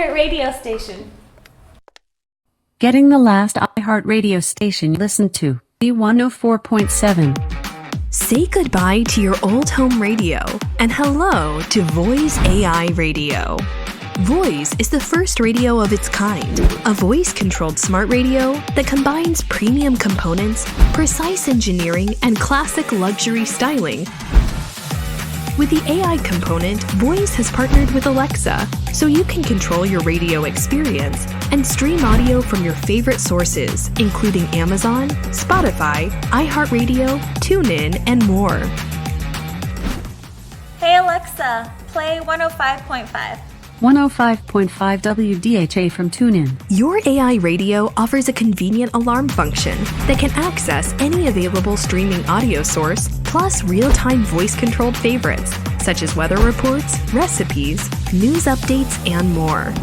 favorite radio station? Getting the last iHeart radio station you listened to, B104.7. Say goodbye to your old home radio and hello to Voiz AI Radio. Voiz is the first radio of its kind, a voice-controlled smart radio that combines premium components, precise engineering, and classic luxury styling. With the AI component, Voiz has partnered with Alexa, so you can control your radio experience and stream audio from your favorite sources, including Amazon, Spotify, iHeartRadio, TuneIn, and more. Hey Alexa, play 105.5. 105.5 WDHA from TuneIn. Your AI radio offers a convenient alarm function that can access any available streaming audio source, plus real-time voice-controlled favorites, such as weather reports, recipes, news updates, and more.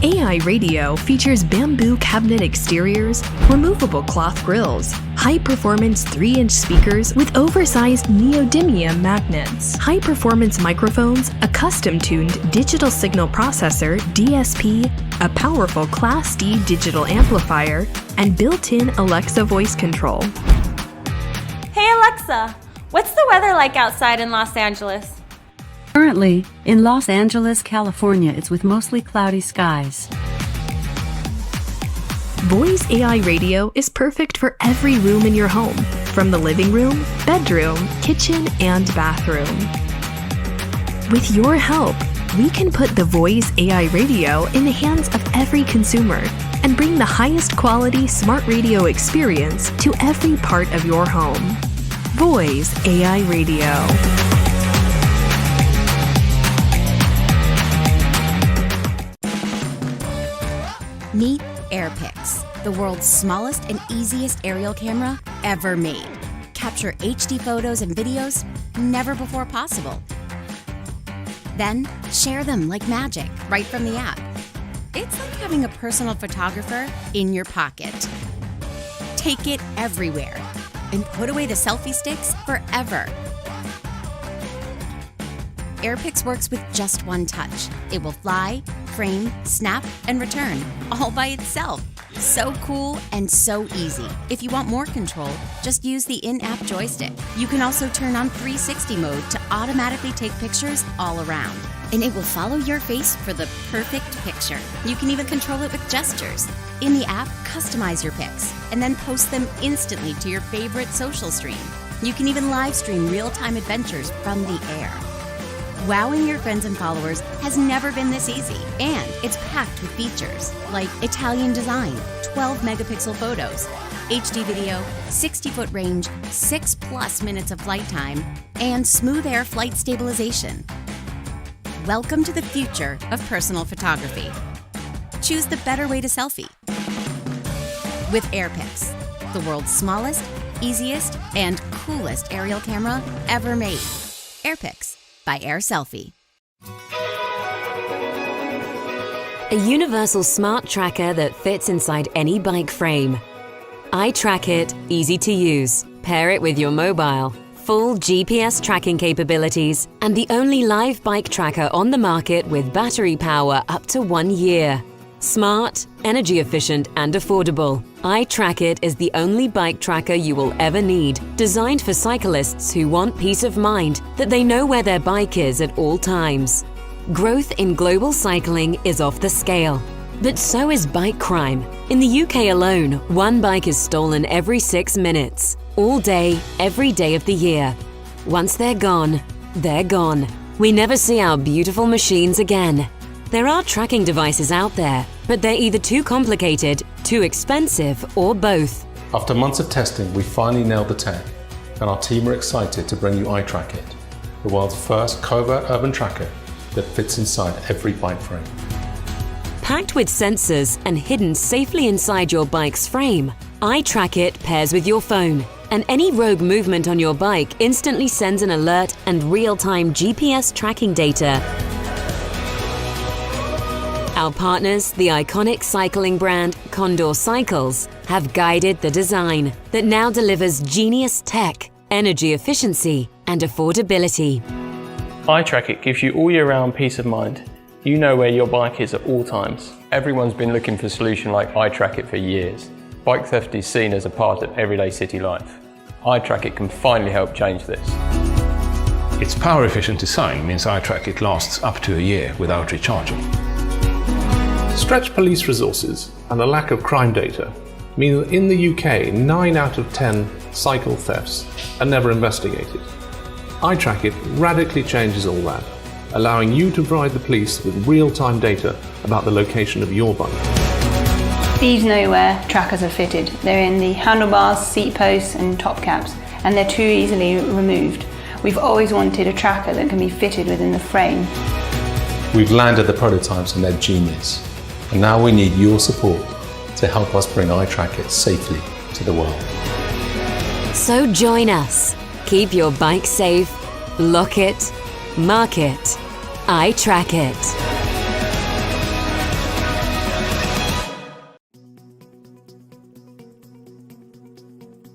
AI radio features bamboo cabinet exteriors, removable cloth grills, high-performance 3-inch speakers with oversized neodymium magnets, high-performance microphones, a custom-tuned digital signal processor, DSP, a powerful Class D digital amplifier, and built-in Alexa voice control. Hey Alexa, what's the weather like outside in Los Angeles? Currently, in Los Angeles, California, it's with mostly cloudy skies. Voiz AI Radio is perfect for every room in your home, from the living room, bedroom, kitchen, and bathroom. With your help, we can put the Voiz AI Radio in the hands of every consumer and bring the highest quality smart radio experience to every part of your home. Voiz AI Radio. Meet AirPix, the world's smallest and easiest aerial camera ever made. Capture HD photos and videos never before possible. Then share them like magic right from the app. It's like having a personal photographer in your pocket. Take it everywhere and put away the selfie sticks forever. AirPix works with just one touch. It will fly, frame, snap, and return, all by itself. So cool and so easy. If you want more control, just use the in-app joystick. You can also turn on 360 mode to automatically take pictures all around. And it will follow your face for the perfect picture. You can even control it with gestures. In the app, customize your pics and then post them instantly to your favorite social stream. You can even live stream real-time adventures from the air. Wowing your friends and followers has never been this easy, and it's packed with features like Italian design, 12 megapixel photos, HD video, 60-foot range, 6+ minutes of flight time, and smooth air flight stabilization. Welcome to the future of personal photography. Choose the better way to selfie with AirPix, the world's smallest, easiest, and coolest aerial camera ever made. AirPix by Air Selfie. A universal smart tracker that fits inside any bike frame. iTrakit, easy to use. Pair it with your mobile. Full GPS tracking capabilities and the only live bike tracker on the market with battery power up to 1 year. Smart, energy efficient, and affordable. iTrakit is the only bike tracker you will ever need, designed for cyclists who want peace of mind that they know where their bike is at all times. Growth in global cycling is off the scale, but so is bike crime. In the UK alone, one bike is stolen every 6 minutes, all day, every day of the year. Once they're gone, they're gone. We never see our beautiful machines again. There are tracking devices out there, but they're either too complicated, too expensive, or both. After months of testing, we finally nailed the tech, and our team are excited to bring you iTrakit, the world's first covert urban tracker that fits inside every bike frame. Packed with sensors and hidden safely inside your bike's frame, iTrakit pairs with your phone, and any rogue movement on your bike instantly sends an alert and real-time GPS tracking data. Our partners, the iconic cycling brand Condor Cycles, have guided the design that now delivers genius tech, energy efficiency, and affordability. iTrakit gives you all year-round peace of mind. You know where your bike is at all times. Everyone's been looking for a solution like iTrakit for years. Bike theft is seen as a part of everyday city life. iTrakit can finally help change this. Its power-efficient design means iTrakit lasts up to a year without recharging. Stretched police resources and a lack of crime data mean that in the UK, 9 out of 10 cycle thefts are never investigated. iTrakit radically changes all that, allowing you to provide the police with real-time data about the location of your bike. Thieves know where trackers are fitted. They're in the handlebars, seat posts and top caps, and they're too easily removed. We've always wanted a tracker that can be fitted within the frame. We've landed the prototypes and they're genius. And now we need your support to help us bring iTrakit safely to the world. So join us. Keep your bike safe. Lock it. Mark it. iTrakit.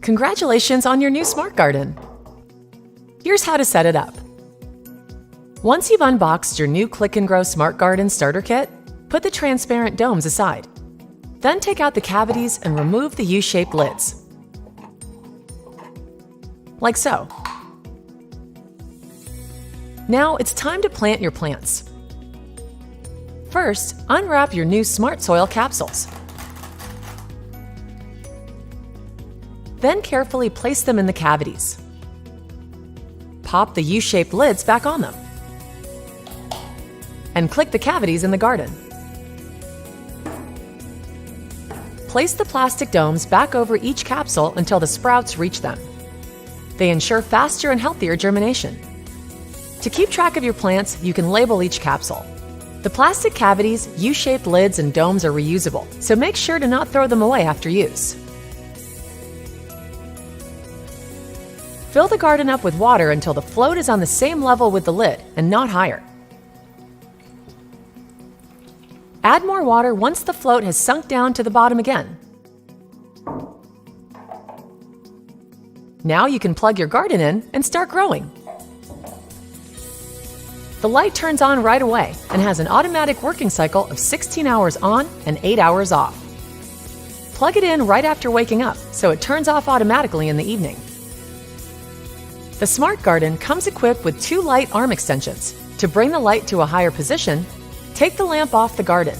Congratulations on your new smart garden. Here's how to set it up. Once you've unboxed your new Click and Grow Smart Garden Starter Kit, put the transparent domes aside. Then take out the cavities and remove the U-shaped lids. Like so. Now it's time to plant your plants. First, unwrap your new Smart Soil capsules. Then carefully place them in the cavities. Pop the U-shaped lids back on them. And click the cavities in the garden. Place the plastic domes back over each capsule until the sprouts reach them. They ensure faster and healthier germination. To keep track of your plants, you can label each capsule. The plastic cavities, U-shaped lids, and domes are reusable, so make sure to not throw them away after use. Fill the garden up with water until the float is on the same level with the lid and not higher. Add more water once the float has sunk down to the bottom again. Now you can plug your garden in and start growing. The light turns on right away and has an automatic working cycle of 16 hours on and 8 hours off. Plug it in right after waking up so it turns off automatically in the evening. The Smart Garden comes equipped with 2 light arm extensions. To bring the light to a higher position, take the lamp off the garden.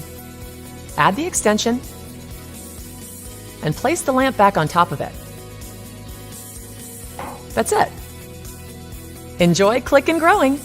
Add the extension and place the lamp back on top of it. That's it. Enjoy Click and Growing!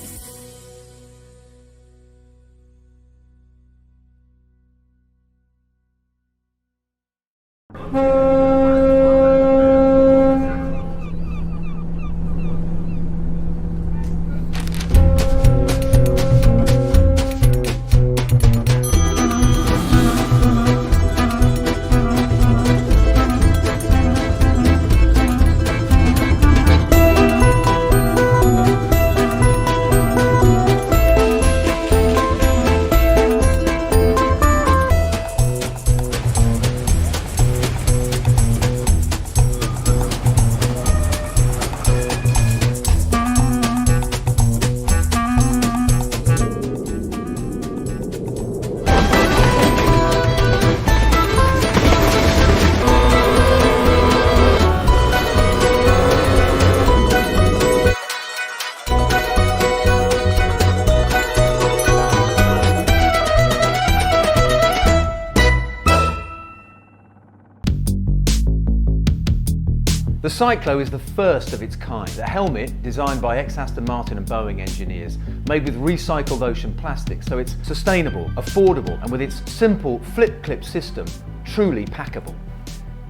The Cyclo is the first of its kind, a helmet designed by ex-Aston Martin and Boeing engineers, made with recycled ocean plastic, so it's sustainable, affordable, and with its simple flip-clip system, truly packable.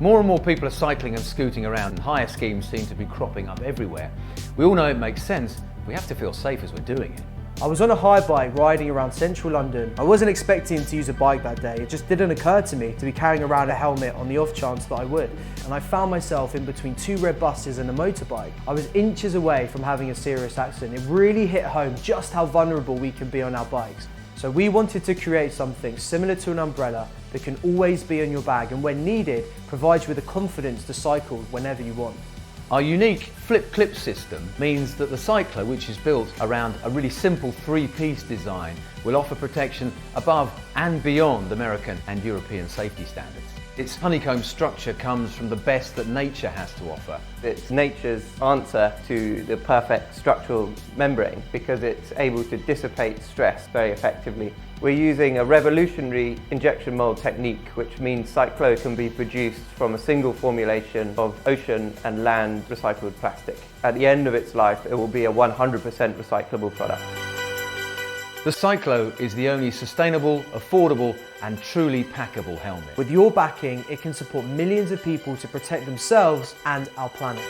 More and more people are cycling and scooting around, and hire schemes seem to be cropping up everywhere. We all know it makes sense, but we have to feel safe as we're doing it. I was on a hire bike riding around central London. I wasn't expecting to use a bike that day. It just didn't occur to me to be carrying around a helmet on the off chance that I would. And I found myself in between 2 red buses and a motorbike. I was inches away from having a serious accident. It really hit home just how vulnerable we can be on our bikes. So we wanted to create something similar to an umbrella that can always be on your bag and when needed, provides you with the confidence to cycle whenever you want. Our unique flip clip system means that the Cyclo, which is built around a really simple three-piece design, will offer protection above and beyond American and European safety standards. Its honeycomb structure comes from the best that nature has to offer. It's nature's answer to the perfect structural membrane because it's able to dissipate stress very effectively. We're using a revolutionary injection mold technique, which means Cyclo can be produced from a single formulation of ocean and land recycled plastic. At the end of its life, it will be a 100% recyclable product. The Cyclo is the only sustainable, affordable and truly packable helmet. With your backing, it can support millions of people to protect themselves and our planet.